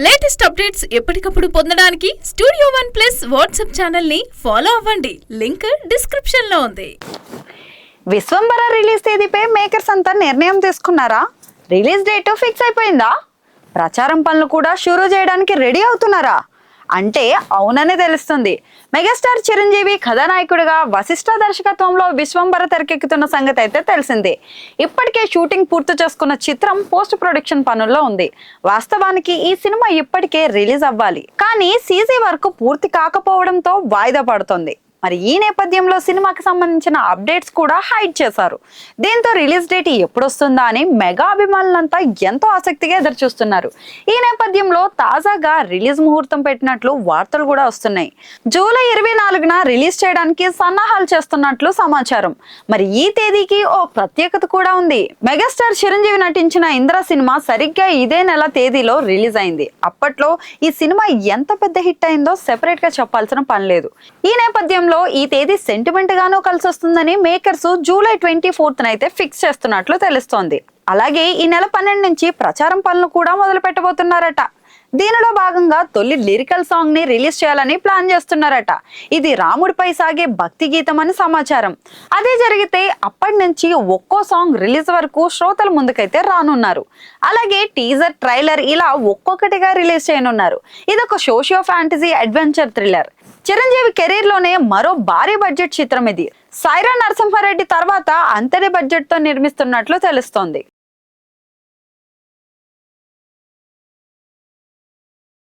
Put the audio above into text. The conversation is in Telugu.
లేటెస్ట్ అప్డేట్స్ ఎప్పటికప్పుడు పొందడానికి studio one plus WhatsApp channel ని ఫాలో అవ్వండి. లింక్ డిస్క్రిప్షన్ లో ఉంది. విశ్వంబర రిలీజ్ తేదీపై మేకర్స్ అంతా నిర్ణయం తీసుకున్నారా? రిలీజ్ డేట్ ఫిక్స్ అయిపోయిందా? ప్రచారం పనులు కూడా షురూ చేయడానికి రెడీ అవుతున్నారా అంటే అవుననే తెలుస్తుంది. మెగాస్టార్ చిరంజీవి కథానాయకుడిగా వశిష్ఠ దర్శకత్వంలో విశ్వంబర తెరకెక్కుతున్న సంగతి అయితే తెలిసిందే. ఇప్పటికే షూటింగ్ పూర్తి చేసుకున్న చిత్రం పోస్ట్ ప్రొడక్షన్ పనుల్లో ఉంది. వాస్తవానికి ఈ సినిమా ఇప్పటికే రిలీజ్ అవ్వాలి, కానీ సీజీ వర్క్ పూర్తి కాకపోవడంతో వాయిదా పడుతుంది. మరి ఈ నేపథ్యంలో సినిమాకి సంబంధించిన అప్డేట్స్ కూడా హైడ్ చేశారు. దీంతో రిలీజ్ డేట్ ఎప్పుడు వస్తుందా అని మెగా అభిమానులంతా ఎంతో ఆసక్తిగా ఎదురు చూస్తున్నారు. ఈ నేపథ్యంలో తాజాగా రిలీజ్ ముహూర్తం పెట్టినట్లు వార్తలు కూడా వస్తున్నాయి. జూలై 24న రిలీజ్ చేయడానికి సన్నాహాలు చేస్తున్నట్లు సమాచారం. మరి ఈ తేదీకి ఓ ప్రత్యేకత కూడా ఉంది. మెగాస్టార్ చిరంజీవి నటించిన ఇంద్ర సినిమా సరిగ్గా ఇదే నెల తేదీలో రిలీజ్ అయింది. అప్పట్లో ఈ సినిమా ఎంత పెద్ద హిట్ అయిందో సెపరేట్ గా చెప్పాల్సిన పని లేదు. ఈ నేపథ్యంలో ఈ తేదీ సెంటిమెంట్ గానూ కలిసి వస్తుందని మేకర్స్ జూలై 24న అయితే ఫిక్స్ చేస్తున్నట్లు తెలుస్తోంది. అలాగే ఈ నెల 12 నుంచి ప్రచారం పనులు కూడా మొదలు పెట్టబోతున్నారట. దీనిలో భాగంగా తొలి లిరికల్ సాంగ్ ని రిలీజ్ చేయాలని ప్లాన్ చేస్తున్నారట. ఇది రాముడిపై సాగే భక్తి గీతం అని సమాచారం. అదే జరిగితే అప్పటి నుంచి ఒక్కో సాంగ్ రిలీజ్ వరకు శ్రోతల ముందుకైతే రానున్నారు. అలాగే టీజర్, ట్రైలర్ ఇలా ఒక్కొక్కటిగా రిలీజ్ చేయనున్నారు. ఇదొక socio fantasy adventure thriller. Chiranjeevi career లోనే మరో భారీ బడ్జెట్ చిత్రం ఇది. సైరా నరసింహారెడ్డి తర్వాత అంతటి బడ్జెట్ తో నిర్మిస్తున్నట్లు తెలుస్తోంది.